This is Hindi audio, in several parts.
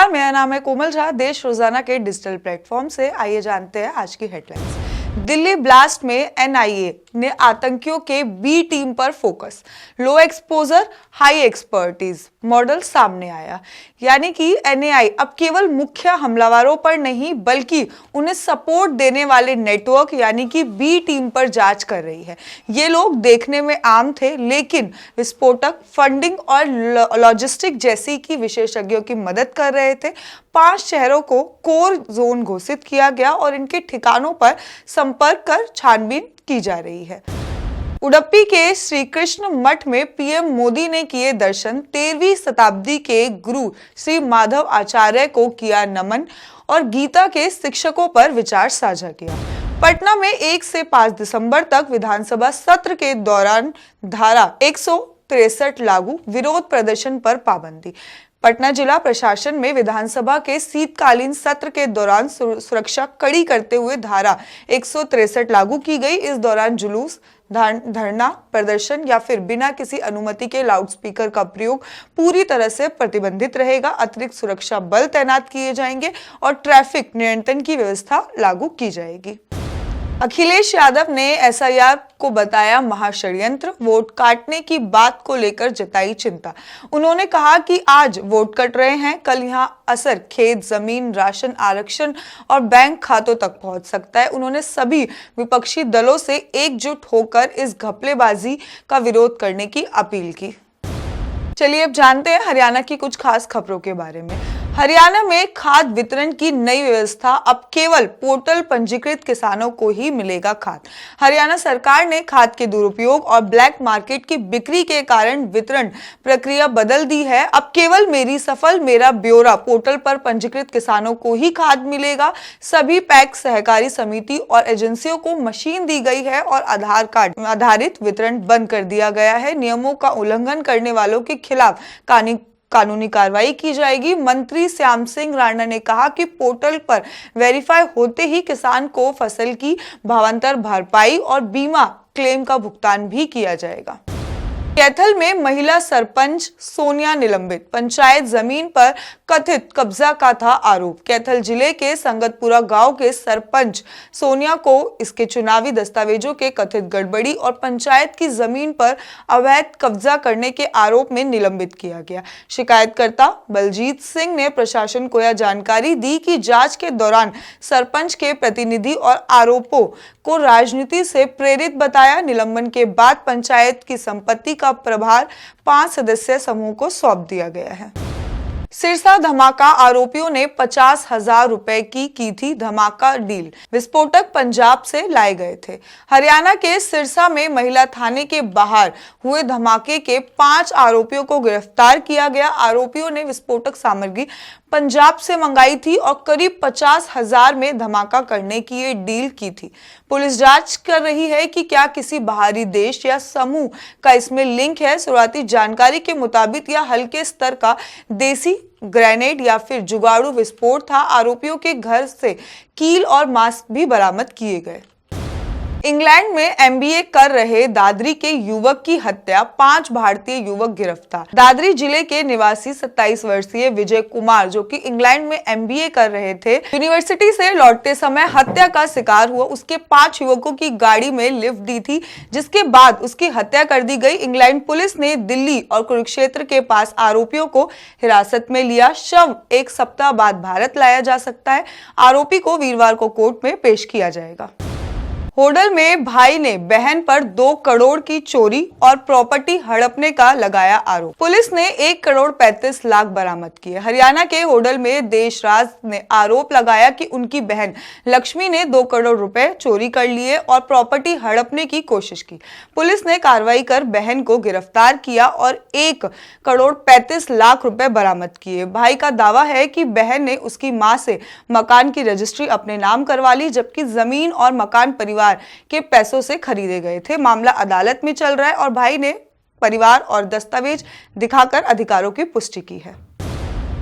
नमस्कार, मेरा नाम है कोमल झा। देश रोजाना के डिजिटल प्लेटफॉर्म से आइए जानते हैं आज की हेडलाइंस। दिल्ली ब्लास्ट में एनआईए ने आतंकियों के बी टीम पर फोकस, लो एक्सपोजर हाई एक्सपर्टीज मॉडल सामने आया। यानी कि एनआईए अब केवल मुख्य हमलावरों पर नहीं बल्कि उन्हें सपोर्ट देने वाले नेटवर्क यानी कि बी टीम पर जांच कर रही है। ये लोग देखने में आम थे, लेकिन विस्फोटक, फंडिंग और लॉजिस्टिक जैसी की विशेषज्ञों की मदद कर रहे थे। 5 शहरों को कोर जोन घोषित किया गया और इनके ठिकानों पर संपर्क कर छानबीन की जा रही है। उडुपी के श्री कृष्ण मठ में पीएम मोदी ने किए दर्शन, 13वीं शताब्दी के गुरु श्री माधव आचार्य को किया नमन और गीता के शिक्षकों पर विचार साझा किया। पटना में 1 से 5 दिसंबर तक विधानसभा सत्र के दौरान धारा 163 लागू, विरोध प्रदर्शन पर पाबंदी। पटना जिला प्रशासन में विधानसभा के शीतकालीन सत्र के दौरान सुरक्षा कड़ी करते हुए धारा 163 लागू की गई। इस दौरान जुलूस, धरना प्रदर्शन या फिर बिना किसी अनुमति के लाउडस्पीकर का प्रयोग पूरी तरह से प्रतिबंधित रहेगा। अतिरिक्त सुरक्षा बल तैनात किए जाएंगे और ट्रैफिक नियंत्रण की व्यवस्था लागू की जाएगी। अखिलेश यादव ने एसआईआर को बताया महाषड्यंत्र, वोट काटने की बात को लेकर जताई चिंता। उन्होंने कहा कि आज वोट कट रहे हैं, कल यहां असर खेत, जमीन, राशन, आरक्षण और बैंक खातों तक पहुंच सकता है। उन्होंने सभी विपक्षी दलों से एकजुट होकर इस घपलेबाजी का विरोध करने की अपील की। चलिए अब जानते हैं हरियाणा की कुछ खास खबरों के बारे में। हरियाणा में खाद वितरण की नई व्यवस्था, अब केवल पोर्टल पंजीकृत किसानों को ही मिलेगा खाद। हरियाणा सरकार ने खाद के दुरुपयोग और ब्लैक मार्केट की बिक्री के कारण वितरण प्रक्रिया बदल दी है। अब केवल मेरी सफल मेरा ब्यौरा पोर्टल पर पंजीकृत किसानों को ही खाद मिलेगा। सभी पैक्स, सहकारी समिति और एजेंसियों को मशीन दी गई है और आधार कार्ड आधारित वितरण बंद कर दिया गया है। नियमों का उल्लंघन करने वालों के खिलाफ कानूनी कार्रवाई की जाएगी। मंत्री श्याम सिंह राणा ने कहा कि पोर्टल पर वेरीफाई होते ही किसान को फसल की भावांतर भरपाई और बीमा क्लेम का भुगतान भी किया जाएगा। कैथल में महिला सरपंच सोनिया निलंबित, पंचायत जमीन पर कथित कब्जा का था आरोप। कैथल जिले के संगतपुरा गांव के सरपंच सोनिया को इसके चुनावी दस्तावेजों के कथित गड़बड़ी और पंचायत की जमीन पर अवैध कब्जा करने के आरोप में निलंबित किया गया। शिकायतकर्ता बलजीत सिंह ने प्रशासन को यह जानकारी दी कि जांच के दौरान सरपंच के प्रतिनिधि और आरोपों को राजनीति से प्रेरित बताया। निलंबन के बाद पंचायत की संपत्ति का प्रभार 5 सदस्यीय समूह को सौंप दिया गया है। सिरसा धमाका, आरोपियों ने 50,000 रुपए की थी धमाका डील। विस्फोटक पंजाब से लाए गए थे। हरियाणा के सिरसा में महिला थाने के बाहर हुए धमाके के 5 आरोपियों को गिरफ्तार किया गया। आरोपियों ने विस्फोटक सामग्री पंजाब से मंगाई थी और करीब 50,000 में धमाका करने की ये डील की थी। पुलिस जांच कर रही है कि क्या किसी बाहरी देश या समूह का इसमें लिंक है। शुरुआती जानकारी के मुताबिक यह हल्के स्तर का देसी ग्रेनेड या फिर जुगाड़ू विस्फोट था। आरोपियों के घर से कील और मास्क भी बरामद किए गए। इंग्लैंड में एमबीए कर रहे दादरी के युवक की हत्या, 5 भारतीय युवक गिरफ्तार। दादरी जिले के निवासी 27 वर्षीय विजय कुमार, जो कि इंग्लैंड में एमबीए कर रहे थे, यूनिवर्सिटी से लौटते समय हत्या का शिकार हुआ। उसके 5 युवकों की गाड़ी में लिफ्ट दी थी, जिसके बाद उसकी हत्या कर दी गई। इंग्लैंड पुलिस ने दिल्ली और कुरुक्षेत्र के पास आरोपियों को हिरासत में लिया। शव 1 सप्ताह बाद भारत लाया जा सकता है। आरोपी को वीरवार को कोर्ट में पेश किया जाएगा। होडल में भाई ने बहन पर 2 करोड़ की चोरी और प्रॉपर्टी हड़पने का लगाया आरोप। पुलिस ने 1 करोड़ 35 लाख बरामद किए। हरियाणा के होडल में देशराज ने आरोप लगाया कि उनकी बहन लक्ष्मी ने 2 करोड़ रुपए चोरी कर लिए और प्रॉपर्टी हड़पने की कोशिश की। पुलिस ने कार्रवाई कर बहन को गिरफ्तार किया और 1 करोड़ 35 लाख रुपए बरामद किए। भाई का दावा है कि बहन ने उसकी मां से मकान की रजिस्ट्री अपने नाम करवा ली, जबकि जमीन और मकान परिवार के पैसों से खरीदे गए थे। मामला अदालत में चल रहा है और भाई ने परिवार और दस्तावेज दिखाकर अधिकारों की पुष्टि की है।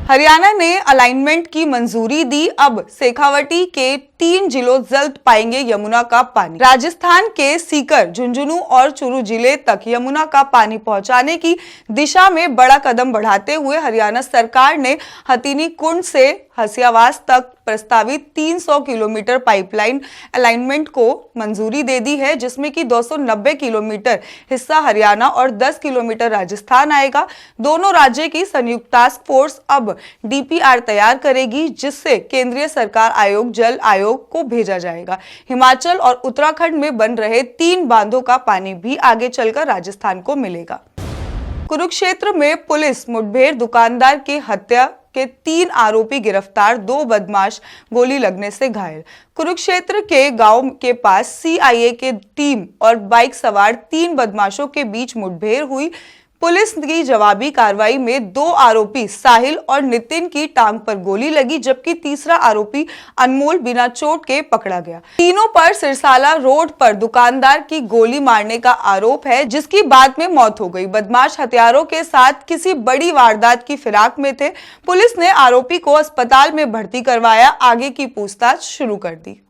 हरियाणा ने अलाइनमेंट की मंजूरी दी। अब शेखावटी के 3 जिलों जल्द पाएंगे यमुना का पानी। राजस्थान के सीकर, झुंझुनू और चूरू जिले तक यमुना का पानी पहुंचाने की दिशा में बड़ा कदम बढ़ाते हुए हरियाणा सरकार ने हथिनी कुंड से हसियावास तक प्रस्तावित 300 किलोमीटर पाइपलाइन अलाइनमेंट को मंजूरी दे दी है, जिसमें कि 290 किलोमीटर हिस्सा हरियाणा और 10 किलोमीटर राजस्थान आएगा। दोनों राज्य की संयुक्त टास्क फोर्स अब डीपीआर तैयार करेगी, जिससे केंद्रीय सरकार आयोग, जल आयोग को भेजा जाएगा। हिमाचल और उत्तराखंड में बन रहे 3 बांधों का पानी भी आगे चलकर राजस्थान को मिलेगा। कुरुक्षेत्र में पुलिस मुठभेड़, दुकानदार की हत्या के 3 आरोपी गिरफ्तार, 2 बदमाश गोली लगने से घायल। कुरुक्षेत्र के गांव के पास सीआईए के टीम और बाइक सवार 3 बदमाशों के बीच मुठभेड़ हुई। पुलिस की जवाबी कार्रवाई में 2 आरोपी साहिल और नितिन की टांग पर गोली लगी, जबकि तीसरा आरोपी अनमोल बिना चोट के पकड़ा गया। तीनों पर सिरसाला रोड पर दुकानदार की गोली मारने का आरोप है, जिसकी बाद में मौत हो गई। बदमाश हथियारों के साथ किसी बड़ी वारदात की फिराक में थे। पुलिस ने आरोपी को अस्पताल में भर्ती करवाया, आगे की पूछताछ शुरू कर दी।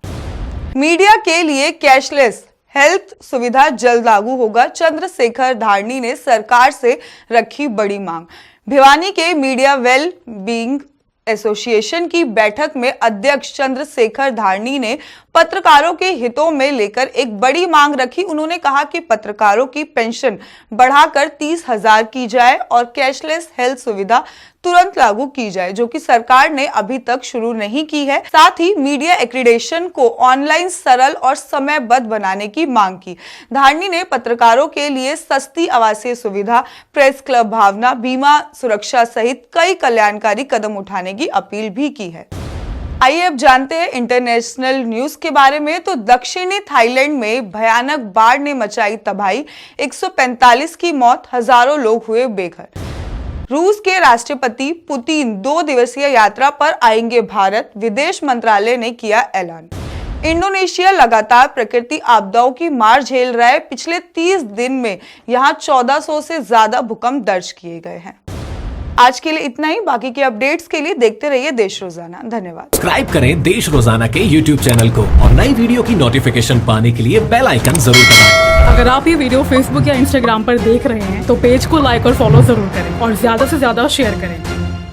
मीडिया के लिए कैशलेस हेल्थ सुविधा जल्द लागू होगा, चंद्रशेखर धारनी ने सरकार से रखी बड़ी मांग। भिवानी के मीडिया वेल बीइंग एसोसिएशन की बैठक में अध्यक्ष चंद्रशेखर धारनी ने पत्रकारों के हितों में लेकर एक बड़ी मांग रखी। उन्होंने कहा कि पत्रकारों की पेंशन बढ़ाकर 30,000 की जाए और कैशलेस हेल्थ सुविधा तुरंत लागू की जाए, जो कि सरकार ने अभी तक शुरू नहीं की है। साथ ही मीडिया एक्रीडेशन को ऑनलाइन सरल और समयबद्ध बनाने की मांग की। धारनी ने पत्रकारों के लिए सस्ती आवासीय सुविधा, प्रेस क्लब भावना, बीमा सुरक्षा सहित कई कल्याणकारी कदम उठाने की अपील भी की है। आइए अब जानते हैं इंटरनेशनल न्यूज के बारे में। तो दक्षिणी थाईलैंड में भयानक बाढ़ ने मचाई तबाही, 145 की मौत, हजारों लोग हुए बेघर। रूस के राष्ट्रपति पुतिन 2 दिवसीय यात्रा पर आएंगे भारत, विदेश मंत्रालय ने किया ऐलान। इंडोनेशिया लगातार प्रकृति आपदाओं की मार झेल रहा है। पिछले 30 दिन में यहां 1400 से ज्यादा भूकंप दर्ज किए गए हैं। आज के लिए इतना ही। बाकी के अपडेट्स के लिए देखते रहिए देश रोजाना। धन्यवाद। सब्सक्राइब करें देश रोजाना के YouTube चैनल को और नई वीडियो की नोटिफिकेशन पाने के लिए बेल आइकन जरूर दबाएं। अगर आप ये वीडियो Facebook या Instagram पर देख रहे हैं तो पेज को लाइक और फॉलो जरूर करें और ज्यादा से ज्यादा शेयर करें।